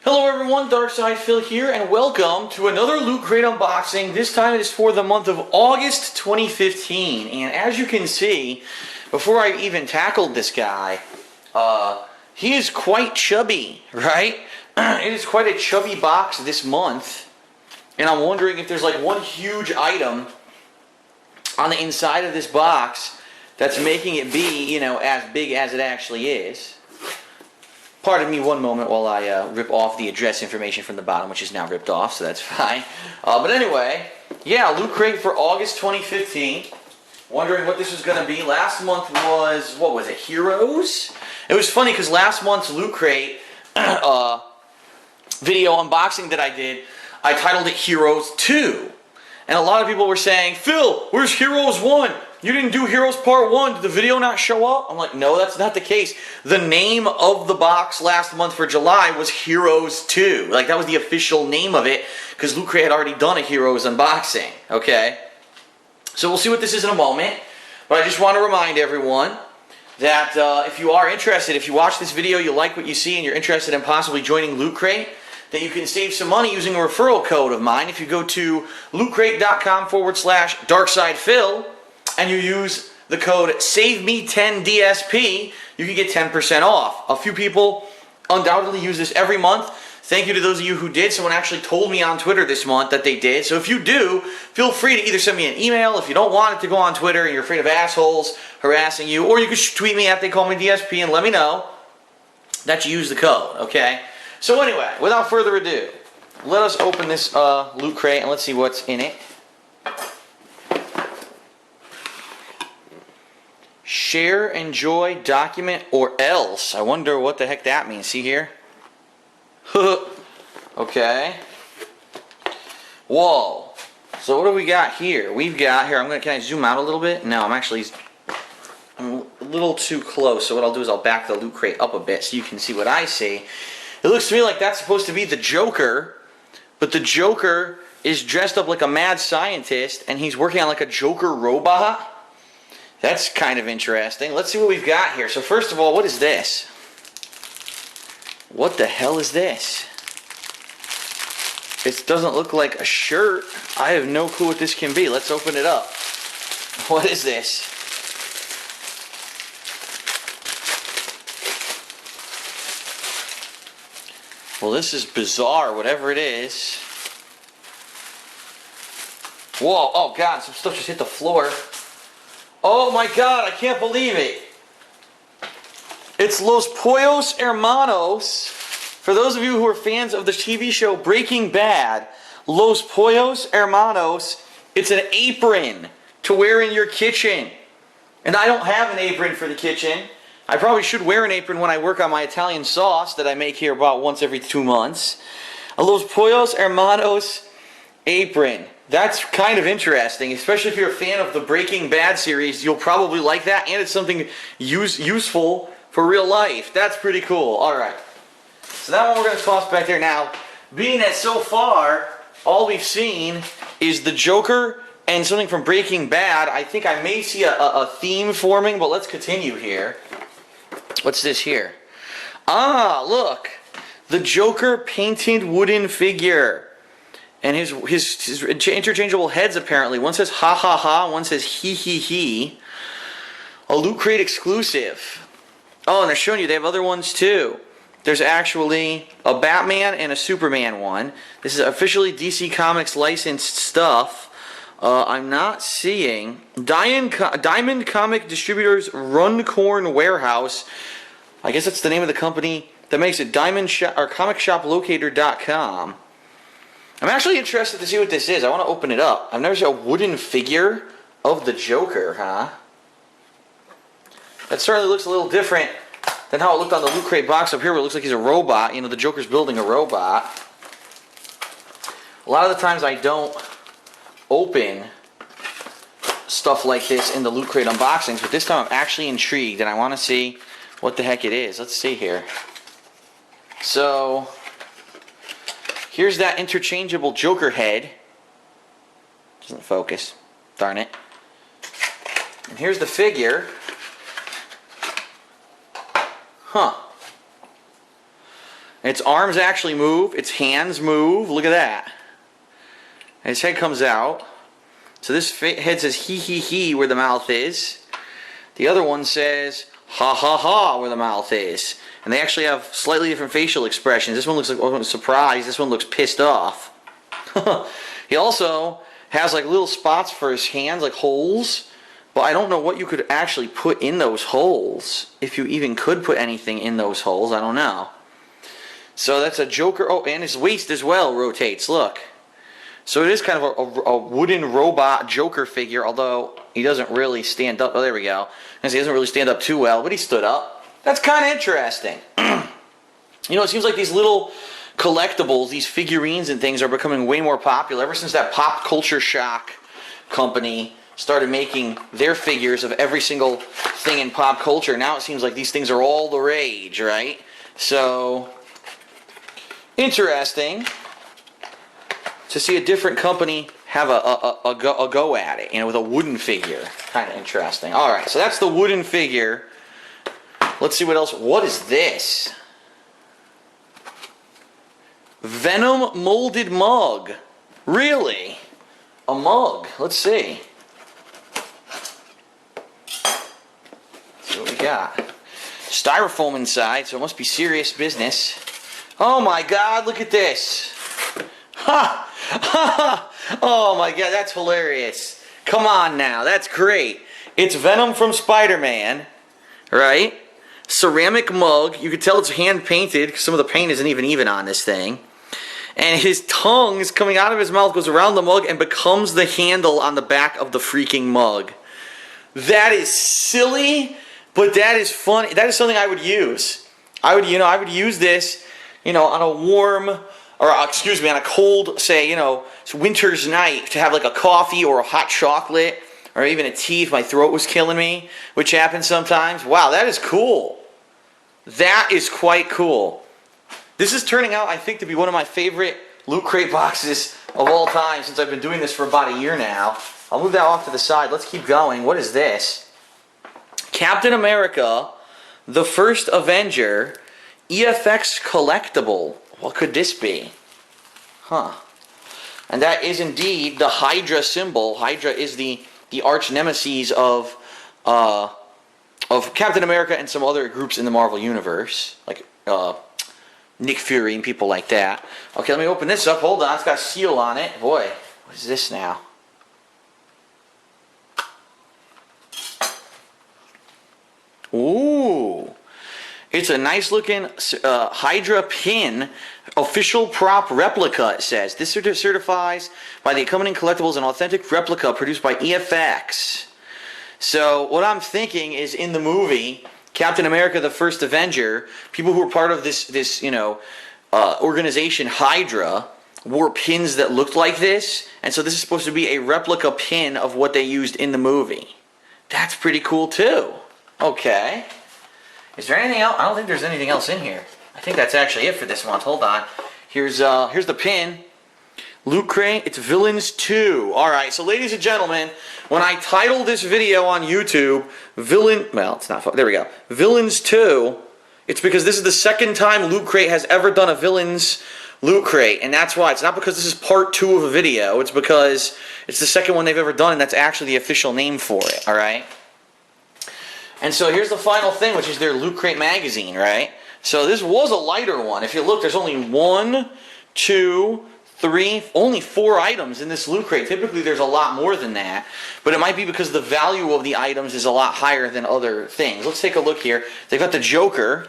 Hello everyone, Darkside Phil here, and welcome to another Loot Crate unboxing. This time it is for the month of August 2015, and as you can see, before I even tackled this guy, he is quite chubby, right? It is quite a chubby box this month, and I'm wondering if there's like one huge item on the inside of this box that's making it be, you know, as big as it actually is. Pardon me one moment while I rip off the address information from the bottom, which is now ripped off, so that's fine. But anyway, yeah, Loot Crate for August 2015. Wondering what this was going to be. Last month was, what was it, Heroes? It was funny because last month's Loot Crate video unboxing that I did, I titled it Heroes 2. And a lot of people were saying, Phil, where's Heroes 1? You didn't do Heroes Part 1. Did the video not show up? I'm like, no, that's not the case. The name of the box last month for July was Heroes 2. Like, that was the official name of it, because Loot Crate had already done a Heroes unboxing, okay? So we'll see what this is in a moment. But I just want to remind everyone that if you are interested, if you watch this video, you like what you see, and you're interested in possibly joining Loot Crate, that you can save some money using a referral code of mine. If you go to lootcrate.com/DarksidePhil, and you use the code SAVEME10DSP, you can get 10% off. A few people undoubtedly use this every month. Thank you to those of you who did. Someone actually told me on Twitter this month that they did. So if you do, feel free to either send me an email if you don't want it to go on Twitter and you're afraid of assholes harassing you, or you can tweet me at TheyCallMeDSP and let me know that you use the code, okay? So anyway, without further ado, let us open this Loot Crate and let's see what's in it. Share, enjoy, document, or else. I wonder what the heck that means. See here? Okay. Whoa. So what do we got here? We've got here. Can I zoom out a little bit? No, I'm a little too close. So what I'll do is I'll back the Loot Crate up a bit so you can see what I see. It looks to me like that's supposed to be the Joker, but the Joker is dressed up like a mad scientist and he's working on like a Joker robot. That's kind of interesting. Let's see what we've got here. So first of all, what is this? What the hell is this? It doesn't look like a shirt. I have no clue what this can be. Let's open it up. What is this? Well, this is bizarre, whatever it is. Whoa, oh God, some stuff just hit the floor. Oh my God, I can't believe it. It's Los Pollos Hermanos. For those of you who are fans of the TV show Breaking Bad, Los Pollos Hermanos, it's an apron to wear in your kitchen. And I don't have an apron for the kitchen. I probably should wear an apron when I work on my Italian sauce that I make here about once every 2 months. A Los Pollos Hermanos apron. That's kind of interesting, especially if you're a fan of the Breaking Bad series. You'll probably like that, and it's something useful for real life. That's pretty cool. Alright. So that one we're going to toss back there. Now, being that so far, all we've seen is the Joker and something from Breaking Bad, I think I may see a theme forming, but let's continue here. What's this here? Ah, look! The Joker painted wooden figure. And his interchangeable heads, apparently. One says ha ha ha, one says he he he. A Loot Crate exclusive. Oh, and they're showing you they have other ones too. There's actually a Batman and a Superman one. This is officially DC Comics licensed stuff. I'm not seeing Diamond Comic Distributors Runcorn Warehouse. I guess that's the name of the company that makes it. ComicShopLocator.com. I'm actually interested to see what this is. I want to open it up. I've never seen a wooden figure of the Joker, huh? That certainly looks a little different than how it looked on the Loot Crate box up here, where it looks like he's a robot. You know, the Joker's building a robot. A lot of the times I don't open stuff like this in the Loot Crate unboxings, but this time I'm actually intrigued and I want to see what the heck it is. Let's see here. So here's that interchangeable Joker head. Doesn't focus. Darn it. And here's the figure. Huh. Its arms actually move. Its hands move. Look at that. And its head comes out. So this head says he, he, where the mouth is. The other one says ha, ha, ha, where the mouth is. And they actually have slightly different facial expressions. This one looks like surprised. This one looks pissed off. He also has like little spots for his hands, like holes. But I don't know what you could actually put in those holes. If you even could put anything in those holes, I don't know. So that's a Joker. Oh, and his waist as well rotates, look. So it is kind of a wooden robot Joker figure, although he doesn't really stand up. Oh, there we go. He doesn't really stand up too well, but he stood up. That's kind of interesting. You know, it seems like these little collectibles, these figurines and things are becoming way more popular ever since that Pop Culture Shock company started making their figures of every single thing in pop culture. Now it seems like these things are all the rage, right? So, interesting to see a different company have a go at it, you know, with a wooden figure. Kind of interesting. All right, so that's the wooden figure. Let's see what else. What is this? Venom molded mug. Really? A mug. Let's see. What we got? Styrofoam inside, so it must be serious business. Oh my God, look at this. Ha! Oh my God, that's hilarious. Come on now, that's great. It's Venom from Spider-Man, right? Ceramic mug. You can tell it's hand painted because some of the paint isn't even on this thing. And his tongue is coming out of his mouth, goes around the mug, and becomes the handle on the back of the freaking mug. That is silly. But that is funny. That is something I would use. I would use this, on a warm, or excuse me, on a cold, say, winter's night to have like a coffee or a hot chocolate or even a tea if my throat was killing me, which happens sometimes. Wow, that is cool. That is quite cool. This is turning out, I think, to be one of my favorite Loot Crate boxes of all time since I've been doing this for about a year now. I'll move that off to the side. Let's keep going. What is this? Captain America, the First Avenger, EFX collectible. What could this be? Huh. And that is indeed the Hydra symbol. Hydra is the arch nemesis of Captain America and some other groups in the Marvel Universe, like Nick Fury and people like that. Okay, let me open this up. Hold on, it's got a seal on it. Boy, what is this now? Ooh, it's a nice looking Hydra Pin official prop replica, it says. This certifies by the accompanying collectibles an authentic replica produced by EFX. So what I'm thinking is in the movie Captain America the First Avenger, people who were part of this organization Hydra wore pins that looked like this, and so this is supposed to be a replica pin of what they used in the movie. That's pretty cool too. Okay. Is there anything else? I don't think there's anything else in here. I think that's actually it for this month. Hold on. Here's the pin. Loot Crate. It's Villains 2. Alright, so ladies and gentlemen, when I title this video on YouTube, it's not, there we go. Villains 2, it's because this is the second time Loot Crate has ever done a Villains Loot Crate, and that's why. It's not because this is part 2 of a video, it's because it's the second one they've ever done, and that's actually the official name for it, alright? And so here's the final thing, which is their Loot Crate magazine, right? So this was a lighter one. If you look, there's only 1, 2, 3, only 4 items in this Loot Crate. Typically there's a lot more than that, but it might be because the value of the items is a lot higher than other things. Let's take a look here. They've got the Joker.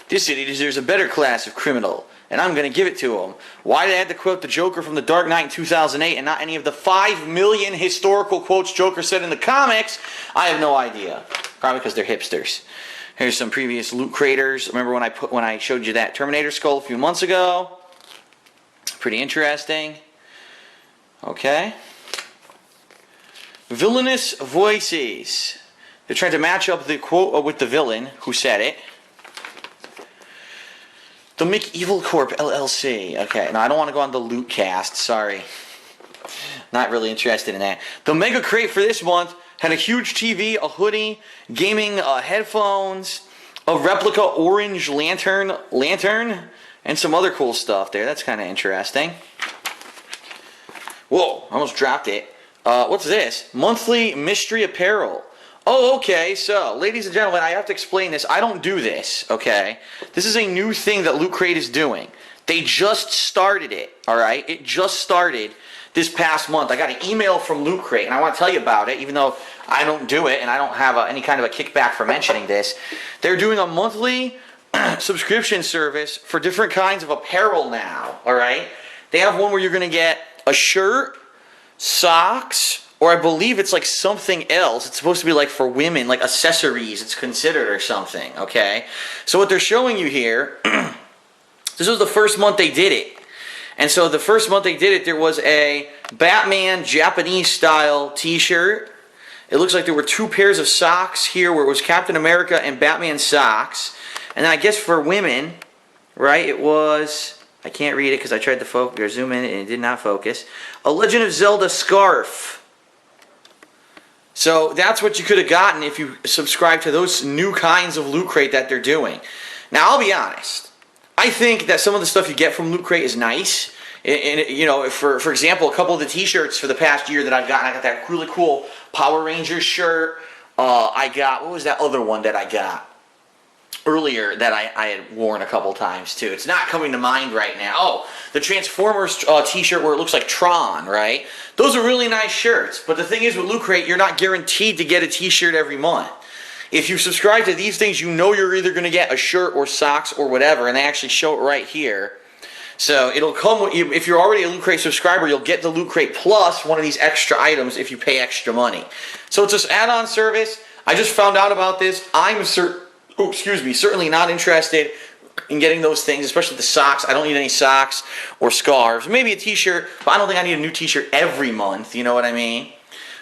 This idiot deserves a better class of criminal, and I'm going to give it to him. Why did I have to quote the Joker from The Dark Knight in 2008 and not any of the 5 million historical quotes Joker said in the comics? I have no idea. Probably because they're hipsters. Here's some previous Loot Craters. Remember when I showed you that Terminator skull a few months ago? Pretty interesting. Okay. Villainous voices. They're trying to match up the quote with the villain who said it. The McEvil Corp LLC. Okay, now I don't want to go on the Lootcast. Sorry. Not really interested in that. The Mega Crate for this month had a huge TV, a hoodie, gaming headphones, a replica orange lantern, and some other cool stuff there. That's kind of interesting. Whoa, I almost dropped it. What's this? Monthly mystery apparel. Oh, okay, so, ladies and gentlemen, I have to explain this. I don't do this, okay? This is a new thing that LootCrate is doing. They just started it, alright? It just started this past month. I got an email from LootCrate, and I want to tell you about it, even though I don't do it, and I don't have any kind of a kickback for mentioning this. They're doing a monthly subscription service for different kinds of apparel now, alright? They have one where you're going to get a shirt, socks, or I believe it's like something else. It's supposed to be like for women, like accessories it's considered or something, okay? So what they're showing you here, this was the first month they did it. And so the first month they did it, there was a Batman Japanese style t-shirt. It looks like there were 2 pairs of socks here where it was Captain America and Batman socks. And then I guess for women, right, it was, I can't read it because I tried to focus or zoom in and it did not focus, a Legend of Zelda scarf. So that's what you could have gotten if you subscribe to those new kinds of LootCrate that they're doing. Now, I'll be honest. I think that some of the stuff you get from LootCrate is nice. And you know, for example, a couple of the t-shirts for the past year that I've gotten, I got that really cool Power Rangers shirt. I got, what was that other one that I got earlier that I had worn a couple times too? It's not coming to mind right now. Oh, the Transformers t-shirt where it looks like Tron, right? Those are really nice shirts. But the thing is with LootCrate, you're not guaranteed to get a t-shirt every month. If you subscribe to these things, you know you're either going to get a shirt or socks or whatever, and they actually show it right here. So it'll come with you. If you're already a LootCrate subscriber, you'll get the LootCrate Plus, one of these extra items, if you pay extra money. So it's this add-on service. I just found out about this. I'm certainly not interested in getting those things, especially the socks. I don't need any socks or scarves. Maybe a t-shirt, but I don't think I need a new t-shirt every month. You know what I mean?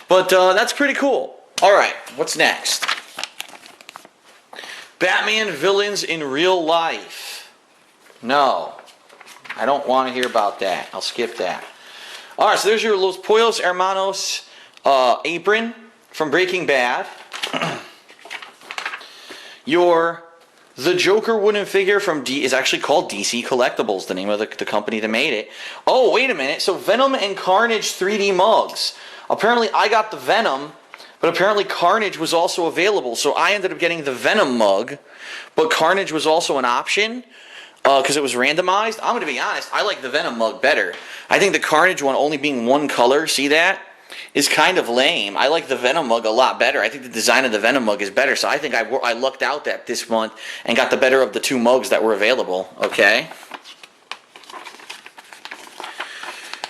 But that's pretty cool. All right, what's next? Batman villains in real life. No, I don't want to hear about that. I'll skip that. All right, so there's your Los Pollos Hermanos apron from Breaking Bad. The Joker wooden figure from is actually called DC Collectibles, the name of the company that made it. Oh, wait a minute. So Venom and Carnage 3D mugs. Apparently I got the Venom, but apparently Carnage was also available. So I ended up getting the Venom mug, but Carnage was also an option because it was randomized. I'm going to be honest, I like the Venom mug better. I think the Carnage one only being one color, see that, is kind of lame. I like the Venom mug a lot better. I think the design of the Venom mug is better. So I think I lucked out that this month and got the better of the 2 mugs that were available. Okay.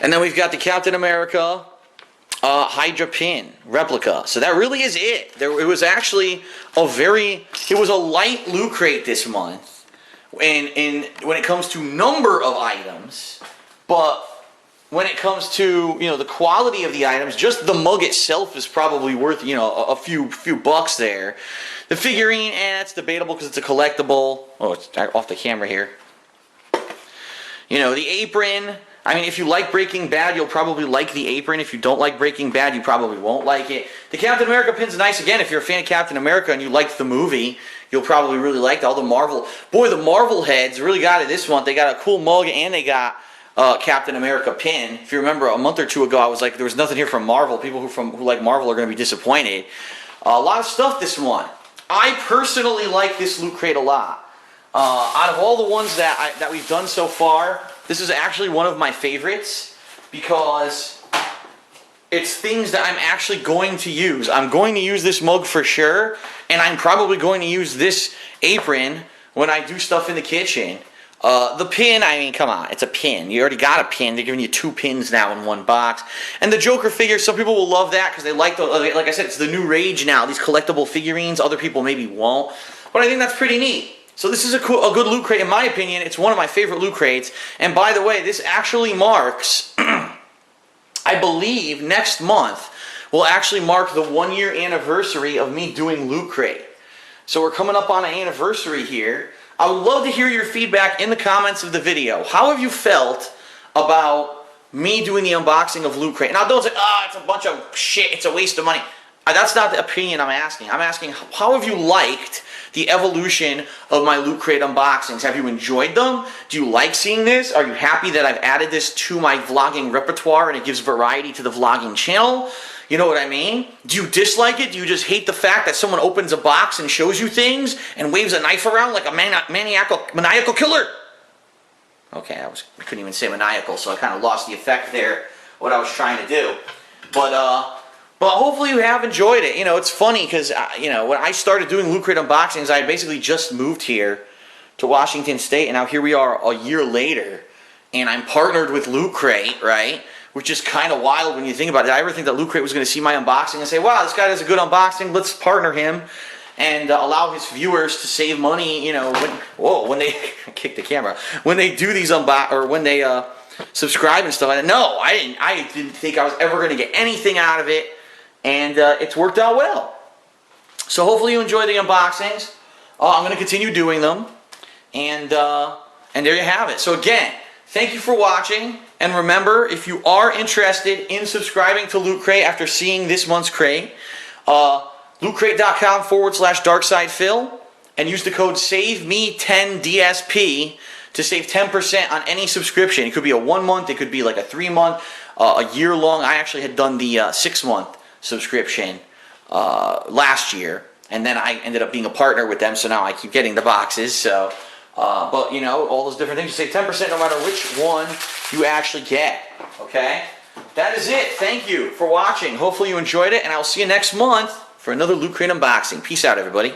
And then we've got the Captain America Hydra Pin replica. So that really is it. It was actually it was a light LootCrate this month. And when it comes to number of items, but when it comes to, you know, the quality of the items, just the mug itself is probably worth, you know, a few bucks there. The figurine, it's debatable because it's a collectible. Oh, it's off the camera here. You know, the apron. I mean, if you like Breaking Bad, you'll probably like the apron. If you don't like Breaking Bad, you probably won't like it. The Captain America pin's nice. Again, if you're a fan of Captain America and you liked the movie, you'll probably really like all the Marvel. Boy, the Marvel heads really got it this month. They got a cool mug and they got Captain America pin. If you remember a month or 2 ago, I was like, there was nothing here from Marvel. People who like Marvel are going to be disappointed. A lot of stuff this month. I personally like this LootCrate a lot. Out of all the ones that we've done so far, this is actually one of my favorites because it's things that I'm actually going to use. I'm going to use this mug for sure, and I'm probably going to use this apron when I do stuff in the kitchen. The pin, I mean, come on, it's a pin. You already got a pin. They're giving you 2 pins now in one box. And the Joker figure, some people will love that because they like like I said, it's the new rage now, these collectible figurines. Other people maybe won't. But I think that's pretty neat. So this is a good LootCrate, in my opinion. It's one of my favorite LootCrates. And by the way, this actually marks, I believe, next month will actually mark the 1-year anniversary of me doing LootCrate. So we're coming up on an anniversary here. I would love to hear your feedback in the comments of the video. How have you felt about me doing the unboxing of LootCrate? Now don't say, it's a bunch of shit, it's a waste of money. That's not the opinion I'm asking. I'm asking, how have you liked the evolution of my Loot Crate unboxings. Have you enjoyed them? Do you like seeing this? Are you happy that I've added this to my vlogging repertoire and it gives variety to the vlogging channel? You know what I mean? Do you dislike it? Do you just hate the fact that someone opens a box and shows you things and waves a knife around like a maniacal killer? Okay, I couldn't even say maniacal, so I kind of lost the effect there, what I was trying to do. But hopefully you have enjoyed it. You know, it's funny because, you know, when I started doing Loot Crate unboxings, I basically just moved here to Washington State, and now here we are a year later, and I'm partnered with Loot Crate, right? Which is kind of wild when you think about it. Did I ever think that Loot Crate was going to see my unboxing and say, wow, this guy does a good unboxing, let's partner him and allow his viewers to save money, you know, when they, kick the camera, when they do these when they subscribe and stuff like that. No, I didn't think I was ever going to get anything out of it. And it's worked out well. So hopefully you enjoy the unboxings. I'm going to continue doing them. And there you have it. So again, thank you for watching. And remember, if you are interested in subscribing to Loot Crate after seeing this month's crate, lootcrate.com/darksidephil and use the code SAVEME10DSP to save 10% on any subscription. It could be a 1 month, it could be like a 3 month, a year long. I actually had done the 6 month subscription last year, and then I ended up being a partner with them, so now I keep getting the boxes. So but you know, all those different things, you save 10% no matter which one you actually get. Okay, that is it. Thank you for watching. Hopefully you enjoyed it, and I'll see you next month for another Loot Crate unboxing. Peace out, everybody.